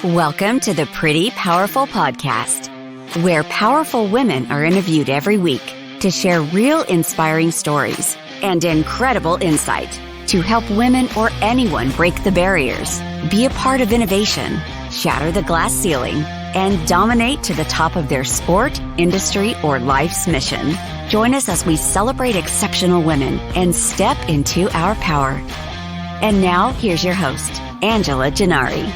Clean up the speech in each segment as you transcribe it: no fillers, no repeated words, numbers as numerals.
Welcome to the Pretty Powerful Podcast, where powerful women are interviewed every week to share real inspiring stories and incredible insight to help women or anyone break the barriers, be a part of innovation, shatter the glass ceiling, and dominate to the top of their sport, industry, or life's mission. Join us as we celebrate exceptional women and step into our power. And now, here's your host, Angela Gennari.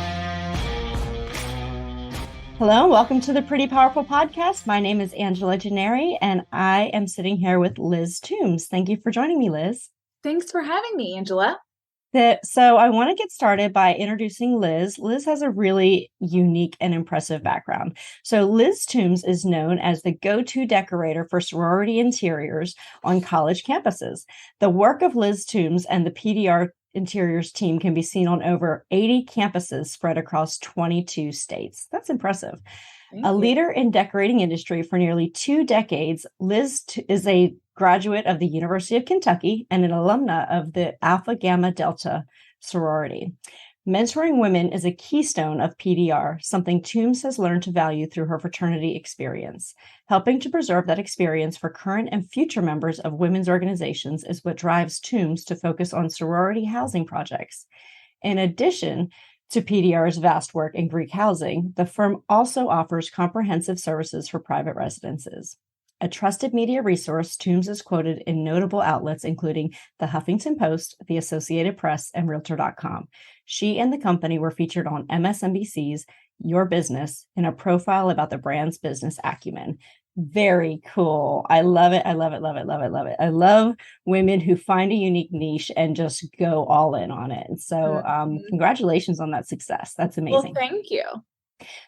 Hello, welcome to the Pretty Powerful Podcast. My name is Angela Gennari, and I am sitting here with Liz Toombs. Thank you for joining me, Liz. Thanks for having me, Angela. So I want to get started by introducing Liz. Liz has a really unique and impressive background. So Liz Toombs is known as the go-to decorator for sorority interiors on college campuses. The work of Liz Toombs and the PDR Interiors team can be seen on over 80 campuses spread across 22 states. That's impressive. A leader in decorating industry for nearly 2 decades, Liz is a graduate of the University of Kentucky and an alumna of the Alpha Gamma Delta sorority. Mentoring women is a keystone of PDR, something Toombs has learned to value through her fraternity experience. Helping to preserve that experience for current and future members of women's organizations is what drives Toombs to focus on sorority housing projects. In addition to PDR's vast work in Greek housing, the firm also offers comprehensive services for private residences. A trusted media resource, Toombs is quoted in notable outlets including the Huffington Post, the Associated Press, and Realtor.com. She and the company were featured on MSNBC's Your Business in a profile about the brand's business acumen. Very cool. I love it. I love it. Love it. Love it. Love it. I love women who find a unique niche and just go all in on it. And so congratulations on that success. That's amazing. Well, thank you.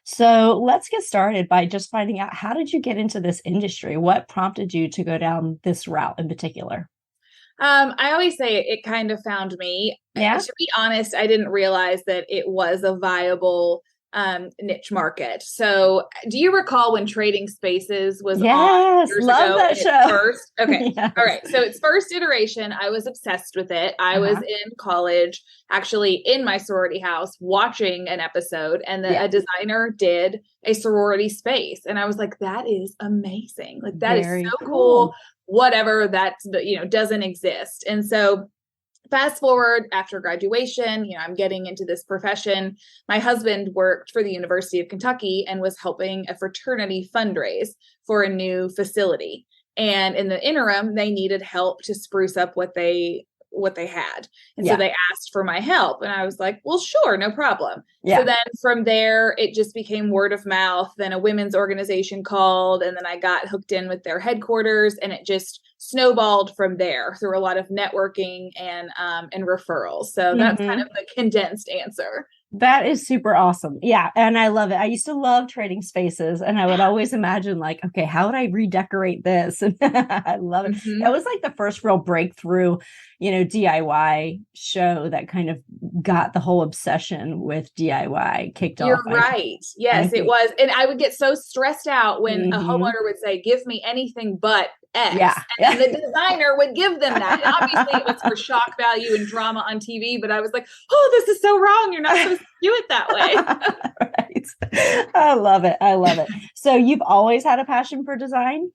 So let's get started by just finding out, how did you get into this industry? What prompted you to go down this route in particular? I always say it kind of found me. Yeah. To be honest, I didn't realize that it was a viable niche market. So do you recall when Trading Spaces was on years love ago that show. First? Okay. Yes. All right. So its first iteration, I was obsessed with it. I was in college, actually in my sorority house, watching an episode, and a designer did a sorority space. And I was like, that is amazing. Like, that Very is so cool. Whatever, that's, doesn't exist. And so fast forward after graduation, I'm getting into this profession. My husband worked for the University of Kentucky and was helping a fraternity fundraise for a new facility. And in the interim, they needed help to spruce up what they had. And so they asked for my help. And I was like, well, sure, no problem. Yeah. So then from there, it just became word of mouth. Then a women's organization called, and then I got hooked in with their headquarters, and it just snowballed from there through a lot of networking and referrals. So that's kind of the condensed answer. That is super awesome. Yeah. And I love it. I used to love Trading Spaces, and I would always imagine, like, okay, how would I redecorate this? And I love it. That was like the first real breakthrough, DIY show that kind of got the whole obsession with DIY kicked off. You're right. Yes, it was. And I would get so stressed out when a homeowner would say, give me anything but X. Yeah. And the designer would give them that. And obviously it was for shock value and drama on TV, but I was like, oh, this is so wrong. You're not supposed to do it that way. Right. I love it. I love it. So you've always had a passion for design?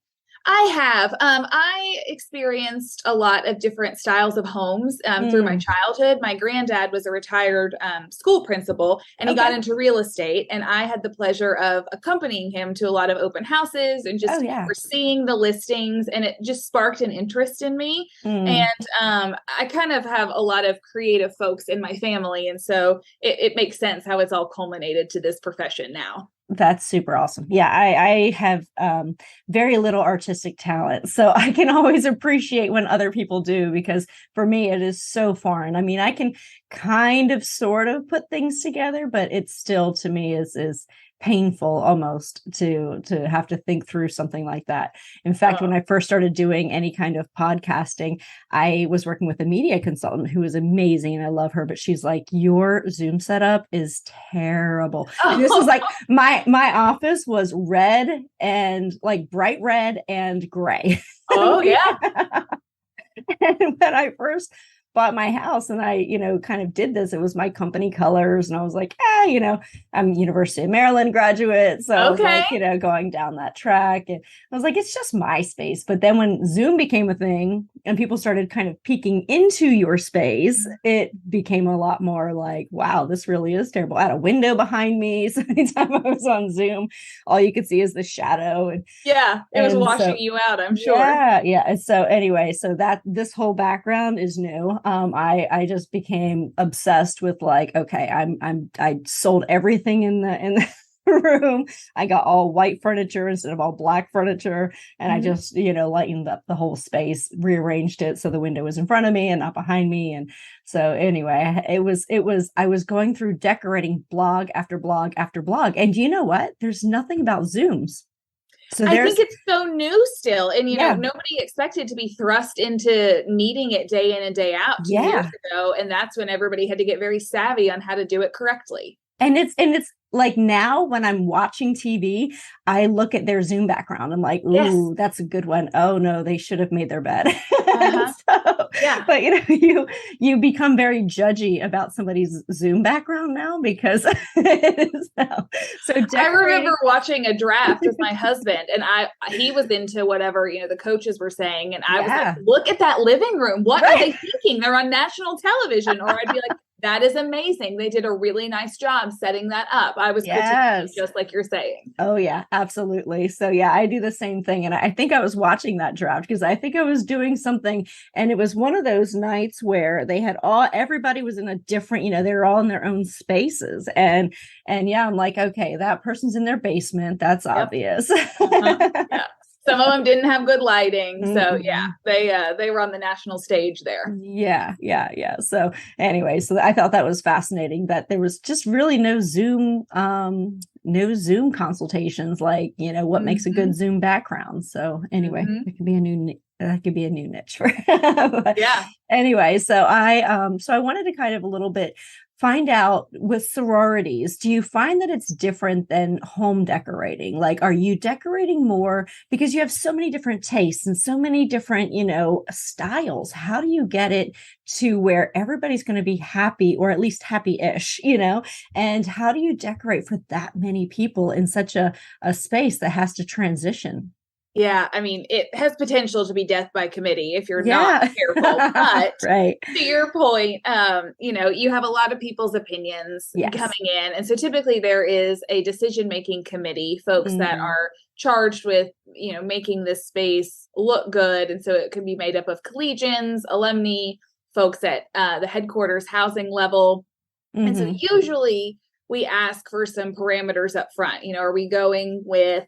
I have. I experienced a lot of different styles of homes through my childhood. My granddad was a retired school principal, and he got into real estate. And I had the pleasure of accompanying him to a lot of open houses and just seeing the listings. And it just sparked an interest in me. And I kind of have a lot of creative folks in my family. And so it makes sense how it's all culminated to this profession now. That's super awesome. Yeah, I have very little artistic talent, so I can always appreciate when other people do, because for me, it is so foreign. I mean, I can kind of sort of put things together, but it still, to me, is painful almost to have to think through something like that. In fact, when I first started doing any kind of podcasting, I was working with a media consultant who was amazing, and I love her, but she's like, your Zoom setup is terrible. And this is like, my office was red, and like bright red and gray. Oh yeah. And when I first bought my house and I, kind of did this. It was my company colors. And I was like, I'm University of Maryland graduate. So I was Okay. like, going down that track. And I was like, it's just my space. But then when Zoom became a thing and people started kind of peeking into your space, it became a lot more like, wow, this really is terrible. I had a window behind me. So anytime I was on Zoom, all you could see is the shadow. And yeah, it was washing you out, I'm sure. Yeah. And so anyway, so that this whole background is new. I just became obsessed with like, okay, I sold everything in the room. I got all white furniture instead of all black furniture. And I just, lightened up the whole space, rearranged it so the window was in front of me and not behind me. And so anyway, I was going through decorating blog after blog after blog. And you know what? There's nothing about Zooms. So I think it's so new still. And, nobody expected to be thrust into needing it day in and day out 2 years ago. And that's when everybody had to get very savvy on how to do it correctly. And it's like now when I'm watching TV, I look at their Zoom background. I'm like, ooh, that's a good one. Oh no, they should have made their bed. But you become very judgy about somebody's Zoom background now because it is now. So I remember watching a draft with my husband and he was into whatever, the coaches were saying. And I was like, look at that living room. What are they thinking? They're on national television. Or I'd be like, that is amazing. They did a really nice job setting that up. I was just like you're saying. Oh yeah, absolutely. So yeah, I do the same thing. And I think I was watching that draft because I think I was doing something and it was one of those nights where they had everybody was in a different, they were all in their own spaces. And yeah, I'm like, okay, that person's in their basement. That's obvious. Yeah. Some of them didn't have good lighting. So they were on the national stage there. Yeah. So anyway, so I thought that was fascinating that there was just really no Zoom consultations, like, what makes a good Zoom background. So anyway, it could be a new niche for anyway. So I wanted to kind of a little bit find out with sororities, do you find that it's different than home decorating? Like, are you decorating more because you have so many different tastes and so many different, styles? How do you get it to where everybody's going to be happy or at least happy-ish, and how do you decorate for that many people in such a space that has to transition? Yeah, I mean, it has potential to be death by committee if you're not careful. But to your point, you have a lot of people's opinions coming in. And so typically there is a decision-making committee, folks that are charged with, making this space look good. And so it could be made up of collegians, alumni, folks at the headquarters housing level. And so usually we ask for some parameters up front. Are we going with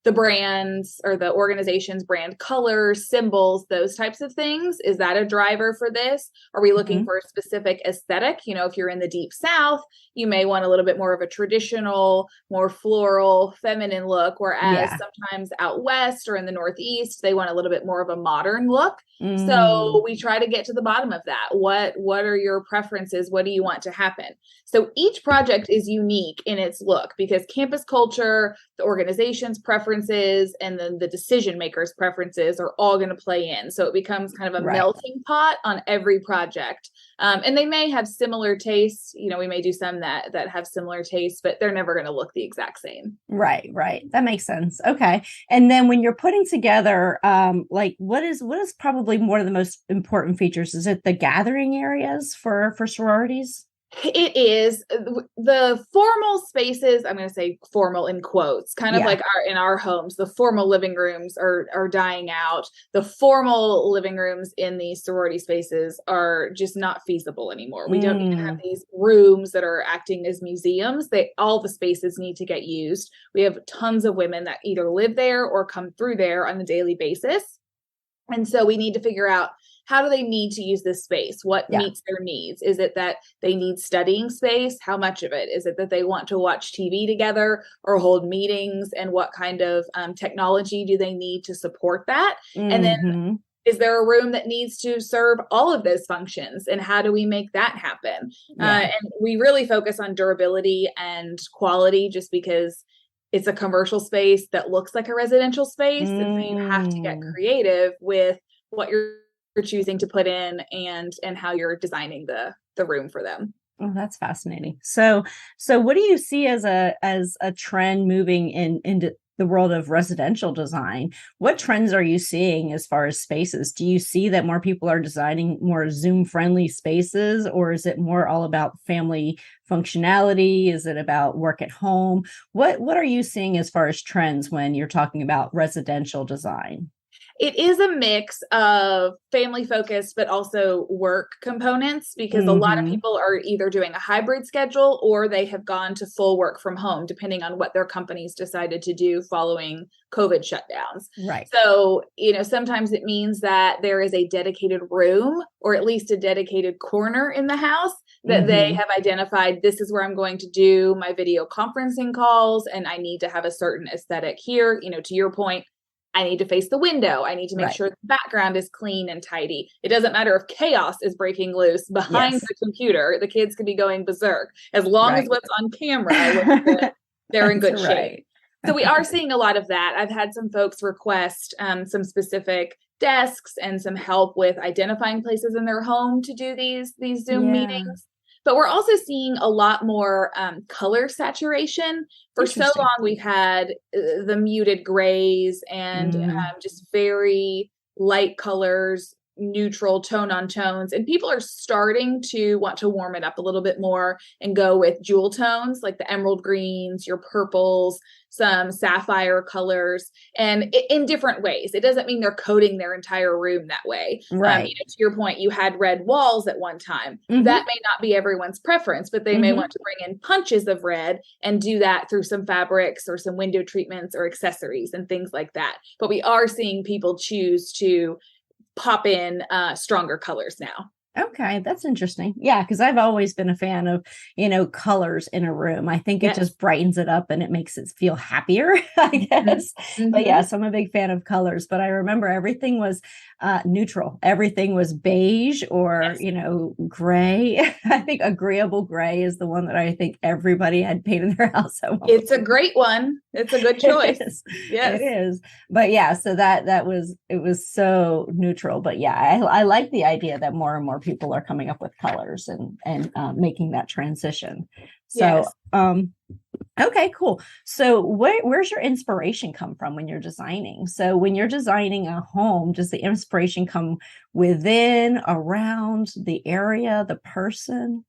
the brands or the organization's brand colors, symbols, those types of things? Is that a driver for this? Are we looking for a specific aesthetic? If you're in the deep South, you may want a little bit more of a traditional, more floral, feminine look, whereas sometimes out West or in the Northeast, they want a little bit more of a modern look. So we try to get to the bottom of that. What are your preferences? What do you want to happen? So each project is unique in its look because campus culture, the organization's preferences, and then the decision makers' preferences are all going to play in. So it becomes kind of a melting pot on every project. And they may have similar tastes. We may do some that have similar tastes, but they're never going to look the exact same. Right. That makes sense. Okay. And then when you're putting together, what is probably one of the most important features? Is it the gathering areas for sororities? It is the formal spaces. I'm going to say formal in quotes, kind of like in our homes, the formal living rooms are dying out. The formal living rooms in these sorority spaces are just not feasible anymore. We don't need to have these rooms that are acting as museums. All the spaces need to get used. We have tons of women that either live there or come through there on a daily basis. And so we need to figure out, how do they need to use this space? What meets their needs? Is it that they need studying space? How much of it? Is it that they want to watch TV together or hold meetings? And what kind of technology do they need to support that? And then is there a room that needs to serve all of those functions? And how do we make that happen? And we really focus on durability and quality just because it's a commercial space that looks like a residential space. And so you have to get creative with what you're choosing to put in and how you're designing the room for them. Oh, that's fascinating. So what do you see as a trend moving into the world of residential design? What trends are you seeing as far as spaces? Do you see that more people are designing more Zoom friendly spaces, or is it more all about family functionality? Is it about work at home? What are you seeing as far as trends when you're talking about residential design? It is a mix of family focused, but also work components, because a lot of people are either doing a hybrid schedule or they have gone to full work from home, depending on what their companies decided to do following COVID shutdowns. Right. So, sometimes it means that there is a dedicated room or at least a dedicated corner in the house that they have identified. This is where I'm going to do my video conferencing calls, and I need to have a certain aesthetic here. To your point, I need to face the window. I need to make sure the background is clean and tidy. It doesn't matter if chaos is breaking loose behind the computer. The kids could be going berserk. As long as what's on camera, they're in good shape. So we are seeing a lot of that. I've had some folks request some specific desks and some help with identifying places in their home to do these Zoom meetings. But we're also seeing a lot more color saturation. For so long, we've had the muted grays and just very light colors, neutral tone on tones. And people are starting to want to warm it up a little bit more and go with jewel tones like the emerald greens, your purples, some sapphire colors, and in different ways. It doesn't mean they're coating their entire room that way. Right. To your point, you had red walls at one time. That may not be everyone's preference, but they may want to bring in punches of red and do that through some fabrics or some window treatments or accessories and things like that. But we are seeing people choose to pop in stronger colors now. Okay, that's interesting. Yeah, because I've always been a fan of, colors in a room. I think it just brightens it up and it makes it feel happier, I guess. But yeah, so I'm a big fan of colors. But I remember everything was neutral. Everything was beige or, gray. I think agreeable gray is the one that I think everybody had painted their house at one. It's a great one. It's a good choice. Yes, it is. But yeah, so it was so neutral. But yeah, I like the idea that more and more people are coming up with colors and making that transition. So, okay, cool. So where's your inspiration come from when you're designing? So when you're designing a home, does the inspiration come within, around the area, the person?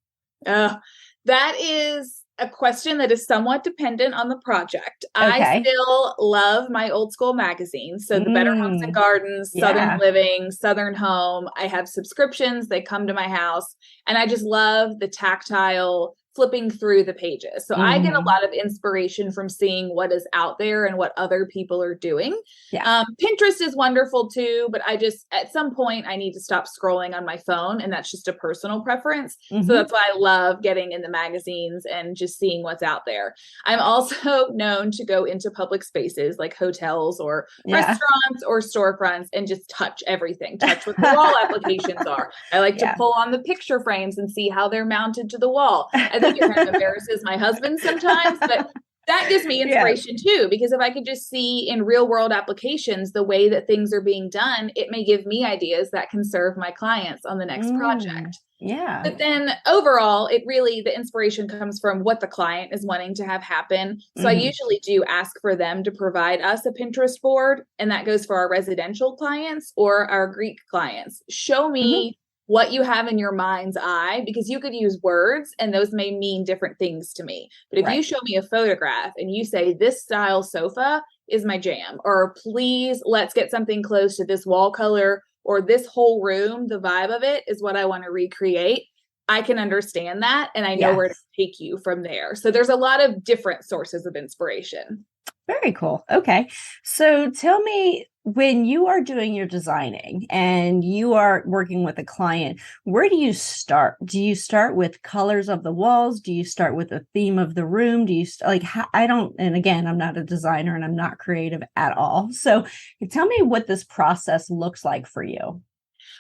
That is a question that is somewhat dependent on the project. I still love my old school magazines. So the Better Homes and Gardens, Southern Living, Southern Home. I have subscriptions. They come to my house. And I just love the tactile flipping through the pages. So I get a lot of inspiration from seeing what is out there and what other people are doing. Pinterest is wonderful too, but at some point I need to stop scrolling on my phone, and that's just a personal preference. So that's why I love getting in the magazines and just seeing what's out there. I'm also known to go into public spaces like hotels or restaurants or storefronts and just touch everything, touch what the wall applications are. I like to pull on the picture frames and see how they're mounted to the wall. I think it kind of embarrasses my husband sometimes, but that gives me inspiration too, because if I could just see in real world applications the way that things are being done, it may give me ideas that can serve my clients on the next project. Yeah. But then overall, the inspiration comes from what the client is wanting to have happen. So I usually do ask for them to provide us a Pinterest board, and that goes for our residential clients or our Greek clients. Show me what you have in your mind's eye, because you could use words and those may mean different things to me. But if you show me a photograph and you say, this style sofa is my jam, or please, let's get something close to this wall color, or this whole room, the vibe of it is what I want to recreate, I can understand that. And I know where to take you from there. So there's a lot of different sources of inspiration. Very cool. Okay. So tell me, when you are doing your designing and you are working with a client, where do you start? Do you start with colors of the walls? Do you start with the theme of the room? Do you and again, I'm not a designer and I'm not creative at all. So tell me what this process looks like for you.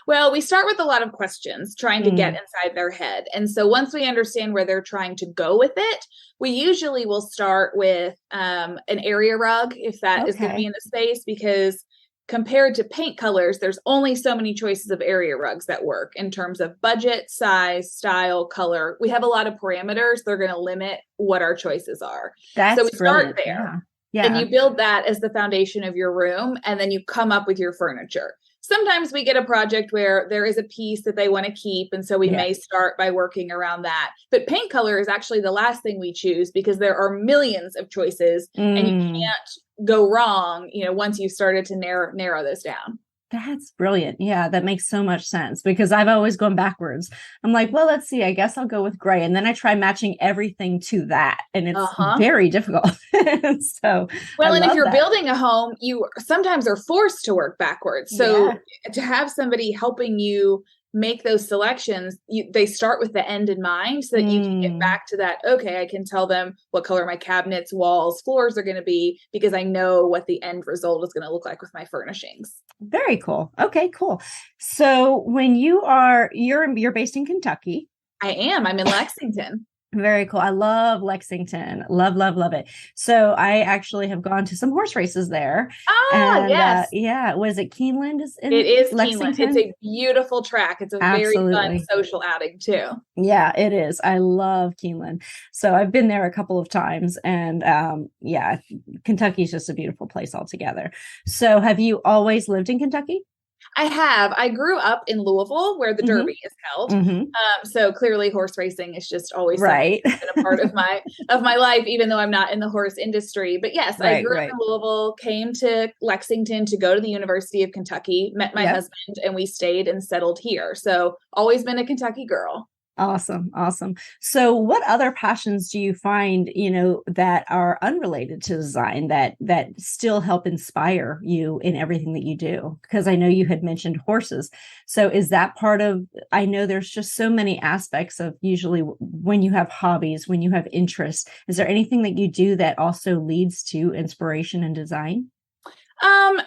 Well, we start with a lot of questions, trying to get inside their head. And so once we understand where they're trying to go with it, we usually will start with an area rug, if that is going to be in the space, because compared to paint colors, there's only so many choices of area rugs that work in terms of budget, size, style, color. We have a lot of parameters. They're going to limit what our choices are. That's so we brilliant. start there. Yeah. And you build that as the foundation of your room, and then you come up with your furniture. Sometimes we get a project where there is a piece that they want to keep, and so we may start by working around that. But paint color is actually the last thing we choose because there are millions of choices, and you can't go wrong, once you started to narrow those down. That's brilliant. Yeah, that makes so much sense because I've always gone backwards. I'm like, well, let's see, I guess I'll go with gray. And then I try matching everything to that. And it's very difficult. And if you're building a home, you sometimes are forced to work backwards. So to have somebody helping you make those selections, they start with the end in mind so that you can get back to that. Okay, I can tell them what color my cabinets, walls, floors are going to be because I know what the end result is going to look like with my furnishings. Very cool. Okay, cool. So when you're based in Kentucky. I am. I'm in Lexington. Very cool. I love Lexington. Love, love, love it. So I actually have gone to some horse races there. Yes. Was it Keeneland? It is Lexington? Keeneland. It's a beautiful track. It's a very fun social outing too. Yeah, it is. I love Keeneland. So I've been there a couple of times, and Kentucky is just a beautiful place altogether. So have you always lived in Kentucky? I have. I grew up in Louisville where the Derby is held. So clearly horse racing is just always been a part of my life, even though I'm not in the horse industry. But yes, I grew up in Louisville, came to Lexington to go to the University of Kentucky, met my husband, and we stayed and settled here. So always been a Kentucky girl. Awesome. So what other passions do you find, that are unrelated to design that still help inspire you in everything that you do? Because I know you had mentioned horses. So is that part of, I know there's just so many aspects of usually when you have hobbies, when you have interests, is there anything that you do that also leads to inspiration and design?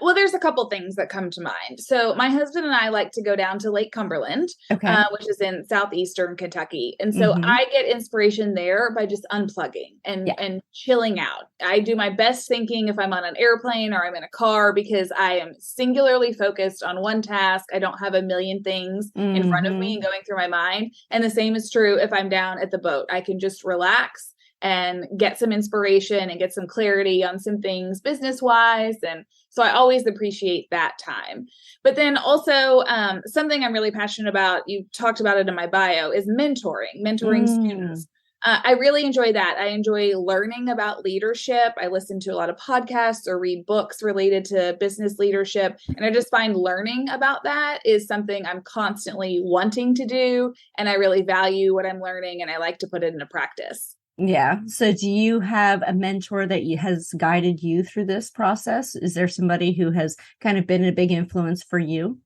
Well, there's a couple things that come to mind. So my husband and I like to go down to Lake Cumberland, which is in southeastern Kentucky. And so I get inspiration there by just unplugging and chilling out. I do my best thinking if I'm on an airplane or I'm in a car because I am singularly focused on one task. I don't have a million things in front of me and going through my mind. And the same is true if I'm down at the boat. I can just relax and get some inspiration and get some clarity on some things business-wise. And so I always appreciate that time. But then also something I'm really passionate about, you talked about it in my bio, is mentoring students. I really enjoy that. I enjoy learning about leadership. I listen to a lot of podcasts or read books related to business leadership. And I just find learning about that is something I'm constantly wanting to do. And I really value what I'm learning and I like to put it into practice. Yeah. So do you have a mentor that has guided you through this process? Is there somebody who has kind of been a big influence for you?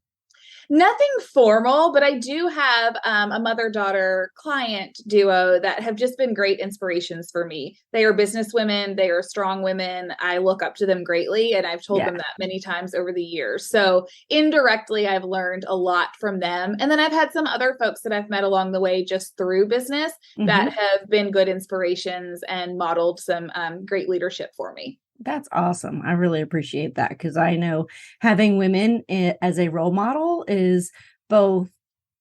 Nothing formal, but I do have a mother-daughter client duo that have just been great inspirations for me. They are business women. They are strong women. I look up to them greatly, and I've told them that many times over the years. So indirectly, I've learned a lot from them. And then I've had some other folks that I've met along the way just through business that have been good inspirations and modeled some great leadership for me. That's awesome. I really appreciate that because I know having women as a role model is both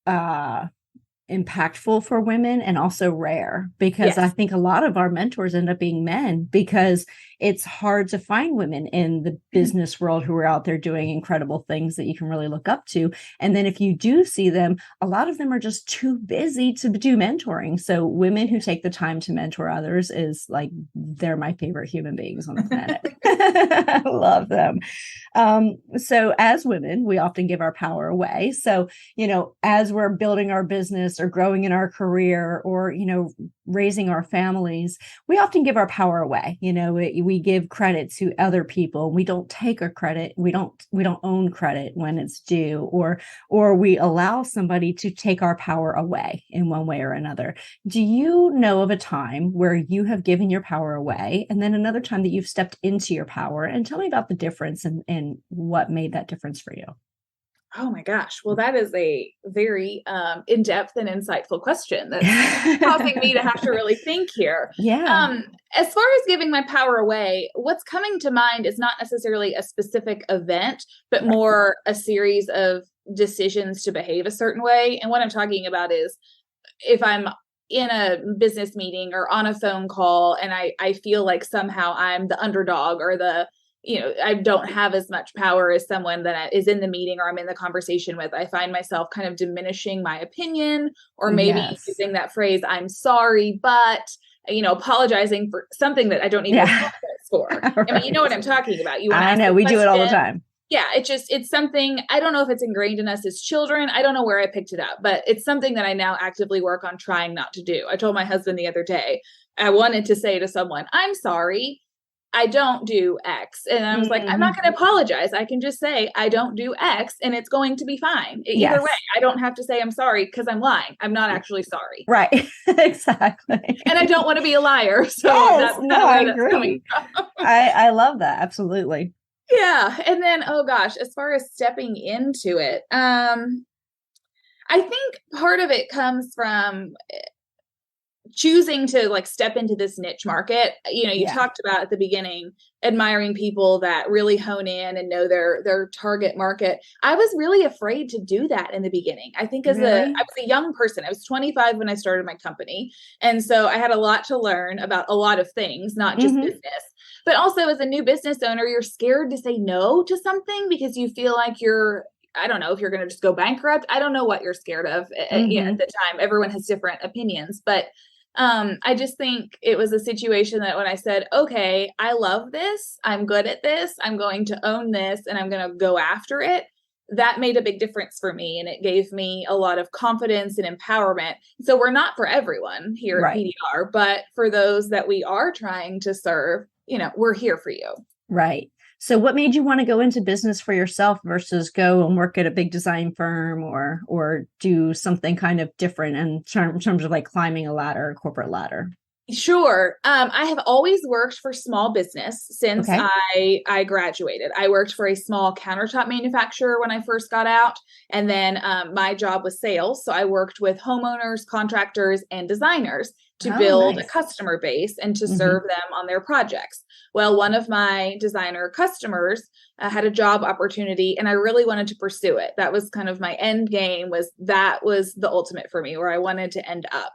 impactful for women and also rare because I think a lot of our mentors end up being men because it's hard to find women in the business world who are out there doing incredible things that you can really look up to. And then if you do see them, a lot of them are just too busy to do mentoring. So women who take the time to mentor others is like, they're my favorite human beings on the planet. I love them. So as women, we often give our power away. So, as we're building our business or growing in our career or, raising our families, we often give our power away. We give credit to other people. We don't take a credit. We don't own credit when it's due, or we allow somebody to take our power away in one way or another. Do you know of a time where you have given your power away and then another time that you've stepped into your power? And tell me about the difference and what made that difference for you. Oh my gosh. Well, that is a very in-depth and insightful question that's causing me to have to really think here. Yeah. As far as giving my power away, what's coming to mind is not necessarily a specific event, but more a series of decisions to behave a certain way. And what I'm talking about is if I'm in a business meeting or on a phone call and I feel like somehow I'm the underdog or I don't have as much power as someone that is in the meeting or I'm in the conversation with, I find myself kind of diminishing my opinion or maybe using that phrase, I'm sorry, but, apologizing for something that I don't need to apologize for. Right. I mean, you know what I'm talking about. I know, we do it all the time. Yeah, it's something, I don't know if it's ingrained in us as children. I don't know where I picked it up, but it's something that I now actively work on trying not to do. I told my husband the other day, I wanted to say to someone, I'm sorry, I don't do X. And I was like, I'm not going to apologize. I can just say, I don't do X and it's going to be fine. Either way, I don't have to say I'm sorry because I'm lying. I'm not actually sorry. Right. Exactly. And I don't want to be a liar. So yes, that's I agree. I love that. Absolutely. Yeah. And then, oh gosh, as far as stepping into it, I think part of it comes from choosing to step into this niche market. You talked about at the beginning, admiring people that really hone in and know their target market. I was really afraid to do that in the beginning. I think I was a young person. I was 25 when I started my company. And so I had a lot to learn about a lot of things, not just business. But also as a new business owner, you're scared to say no to something because you feel like I don't know if you're going to just go bankrupt. I don't know what you're scared of at the time. Everyone has different opinions, but I just think it was a situation that when I said, okay, I love this, I'm good at this, I'm going to own this and I'm going to go after it. That made a big difference for me. And it gave me a lot of confidence and empowerment. So we're not for everyone here at PDR, but for those that we are trying to serve, we're here for you. Right. So what made you want to go into business for yourself versus go and work at a big design firm or do something kind of different in terms of climbing a ladder, a corporate ladder? Sure. I have always worked for small business since I graduated. I worked for a small countertop manufacturer when I first got out. And then my job was sales. So I worked with homeowners, contractors, and designers to build a customer base and to serve them on their projects. Well, one of my designer customers had a job opportunity and I really wanted to pursue it. That was kind of my end game, that was the ultimate for me, where I wanted to end up.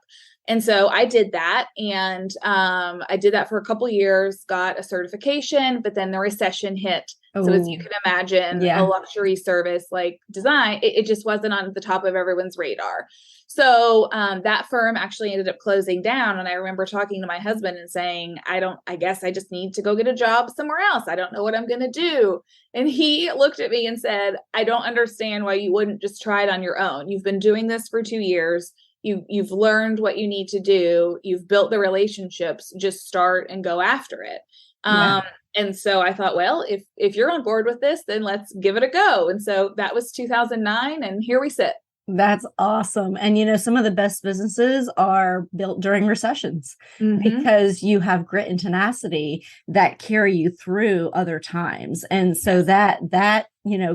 And so I did that, and I did that for a couple of years, got a certification, but then the recession hit. So as you can imagine, a luxury service like design, it just wasn't on the top of everyone's radar. So that firm actually ended up closing down. And I remember talking to my husband and saying, I guess I just need to go get a job somewhere else. I don't know what I'm going to do. And he looked at me and said, I don't understand why you wouldn't just try it on your own. You've been doing this for 2 years. You've learned what you need to do. You've built the relationships. Just start and go after it. And so I thought, well, if you're on board with this, then let's give it a go. And so that was 2009, and here we sit. That's awesome. And, some of the best businesses are built during recessions because you have grit and tenacity that carry you through other times. And so that,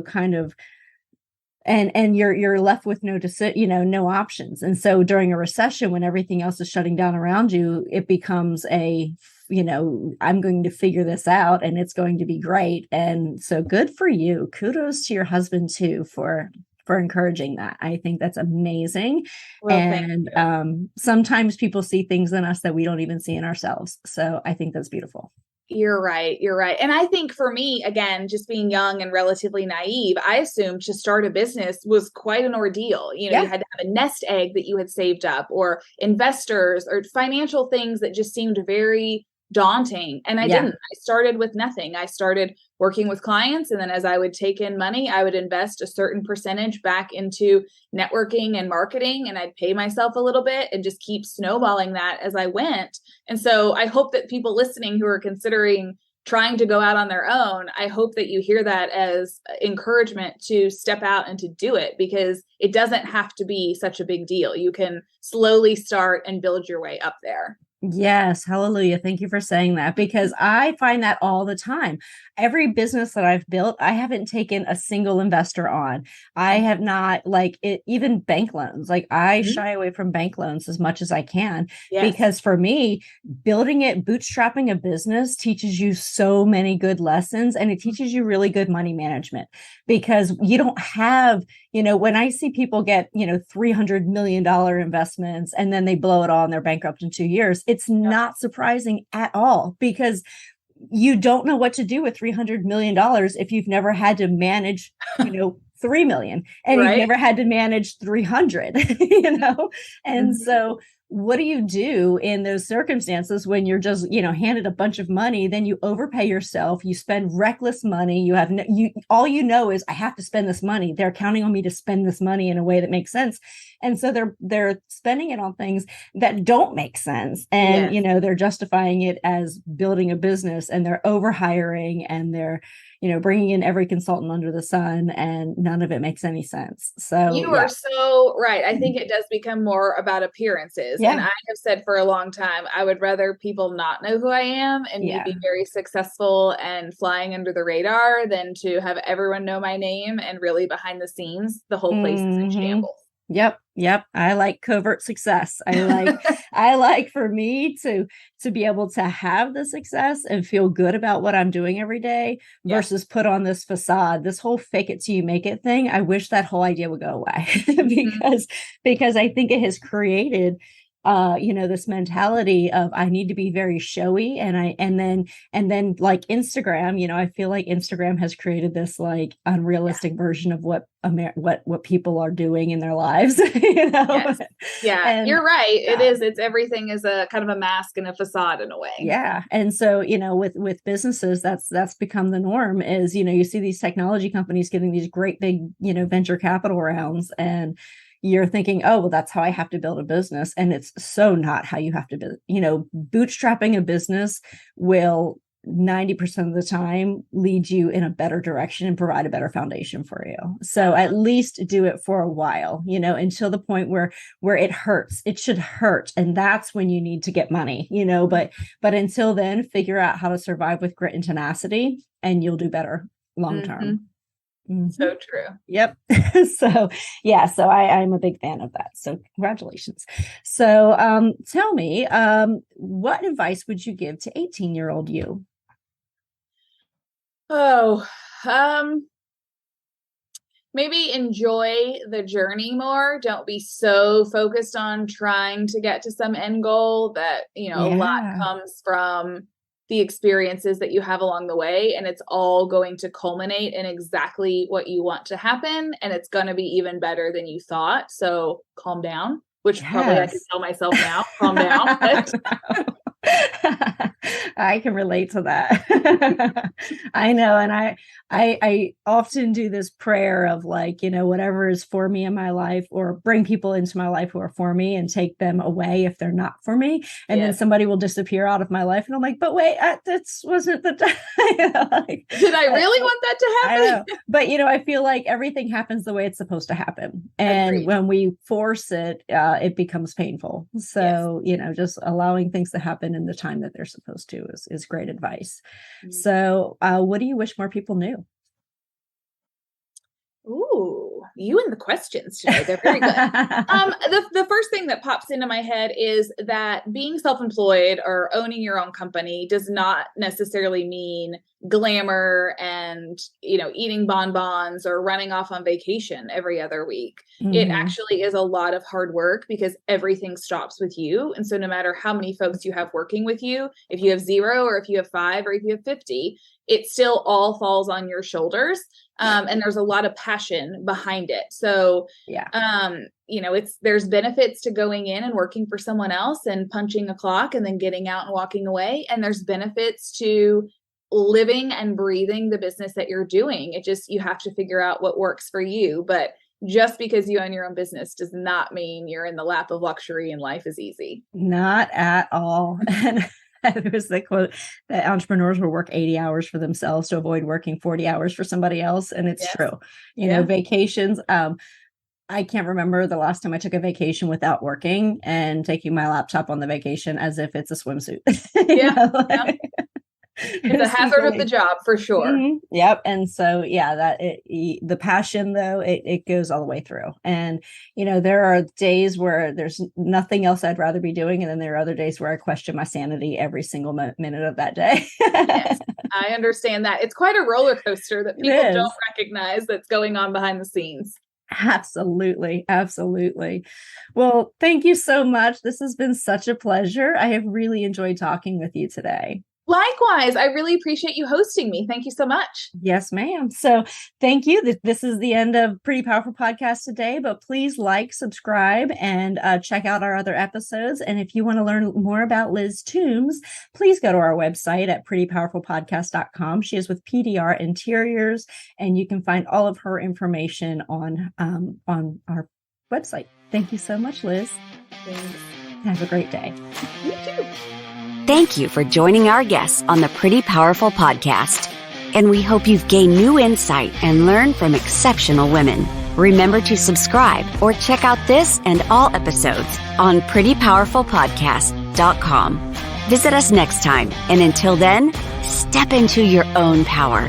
kind of, and you're left with no options. And so during a recession, when everything else is shutting down around you, it becomes I'm going to figure this out and it's going to be great. And so good for you. Kudos to your husband too, for encouraging that. I think that's amazing. Well, and sometimes people see things in us that we don't even see in ourselves. So I think that's beautiful. You're right. And I think for me, again, just being young and relatively naive, I assumed to start a business was quite an ordeal. You had to have a nest egg that you had saved up, or investors, or financial things that just seemed very daunting. And I didn't. I started with nothing. I started working with clients. And then as I would take in money, I would invest a certain percentage back into networking and marketing. And I'd pay myself a little bit and just keep snowballing that as I went. And so I hope that people listening who are considering trying to go out on their own, I hope that you hear that as encouragement to step out and to do it, because it doesn't have to be such a big deal. You can slowly start and build your way up there. Yes, hallelujah. Thank you for saying that because I find that all the time. Every business that I've built, I haven't taken a single investor on. I have not like it, even bank loans. Like I Mhm. shy away from bank loans as much as I can Yes. because for me, building it, bootstrapping a business teaches you so many good lessons and it teaches you really good money management because you don't have, when I see people get, $300 million investments and then they blow it all and they're bankrupt in 2 years, it's Yep. not surprising at all because you don't know what to do with $300 million if you've never had to manage, 3 million and you've Right. never had to manage 300, And Mhm. so what do you do in those circumstances when you're just, handed a bunch of money, then you overpay yourself, you spend reckless money, you have no, you all you know is I have to spend this money. They're counting on me to spend this money in a way that makes sense. And so they're spending it on things that don't make sense. And, Yes. they're justifying it as building a business and they're overhiring and they're, bringing in every consultant under the sun and none of it makes any sense. So, You are yeah. so right. I think it does become more about appearances. And Yeah. I have said for a long time, I would rather people not know who I am and me Yeah. be very successful and flying under the radar than to have everyone know my name and really behind the scenes, the whole place is in Hmm. shambles. Yep. I like covert success. I like for me to be able to have the success and feel good about what I'm doing every day Yes. versus put on this facade, this whole fake it till you make it thing. I wish that whole idea would go away Mhm. because I think it has created this mentality of I need to be very showy and then like Instagram, I feel like Instagram has created this like unrealistic version of what people are doing in their lives, Yes. Yeah, and you're right. It yeah. is. It's everything is a kind of a mask and a facade in a way. Yeah. And so, with businesses, that's become the norm is, you see these technology companies getting these great big, venture capital rounds and you're thinking, oh, well, that's how I have to build a business. And it's so not how you have to build, bootstrapping a business will 90% of the time lead you in a better direction and provide a better foundation for you. So at least do it for a while, until the point where it hurts. It should hurt. And that's when you need to get money, but until then, figure out how to survive with grit and tenacity and you'll do better long term. Mhm. Mhm. So true. Yep. So yeah, so I'm a big fan of that. So congratulations. So tell me, what advice would you give to 18-year-old you? Oh, um, maybe enjoy the journey more. Don't be so focused on trying to get to some end goal that, a lot Yeah. comes from the experiences that you have along the way. And it's all going to culminate in exactly what you want to happen. And it's going to be even better than you thought. So calm down, which probably I could Yes. tell myself now, calm down. But I can relate to that. I know. And I often do this prayer of like, whatever is for me in my life or bring people into my life who are for me and take them away if they're not for me. And then yes. somebody will disappear out of my life. And I'm like, but wait, this wasn't the time. Like, Did I really want that to I happen? know. But, I feel like everything happens the way it's supposed to happen. And Agreed. when we force it, it becomes painful. Yes. So, just allowing things to happen in the time that they're supposed to is great advice. Mm. So, what do you wish more people knew? Ooh, you and the questions today. They're very good. The first thing that pops into my head is that being self-employed or owning your own company does not necessarily mean glamour and, eating bonbons or running off on vacation every other week. It Mhm. actually is a lot of hard work because everything stops with you. And so no matter how many folks you have working with you, if you have 0 or if you have 5 or if you have 50, it still all falls on your shoulders. And there's a lot of passion behind it. So, Yeah. there's benefits to going in and working for someone else and punching a clock and then getting out and walking away. And there's benefits to living and breathing the business that you're doing. You have to figure out what works for you. But just because you own your own business does not mean you're in the lap of luxury and life is easy. Not at all. And there's the quote that entrepreneurs will work 80 hours for themselves to avoid working 40 hours for somebody else. And it's Yes. true. Yeah. Vacations. I can't remember the last time I took a vacation without working and taking my laptop on the vacation as if it's a swimsuit. Yeah. It's a hazard of the job for sure. Mm-hmm. Yep. And so, yeah, the passion though, it goes all the way through. And, there are days where there's nothing else I'd rather be doing. And then there are other days where I question my sanity every single minute of that day. Yes, I understand that. It's quite a roller coaster that people don't recognize that's going on behind the scenes. Absolutely. Absolutely. Well, thank you so much. This has been such a pleasure. I have really enjoyed talking with you today. Likewise, I really appreciate you hosting me. Thank you so much. Yes, ma'am. So thank you. This is the end of Pretty Powerful Podcast today, but please like, subscribe, and check out our other episodes. And if you want to learn more about Liz Toombs, please go to our website at prettypowerfulpodcast.com. She is with PDR Interiors, and you can find all of her information on our website. Thank you so much, Liz. Thanks. Have a great day. You too. Thank you for joining our guests on the Pretty Powerful Podcast. And we hope you've gained new insight and learned from exceptional women. Remember to subscribe or check out this and all episodes on prettypowerfulpodcast.com. Visit us next time. And until then, step into your own power.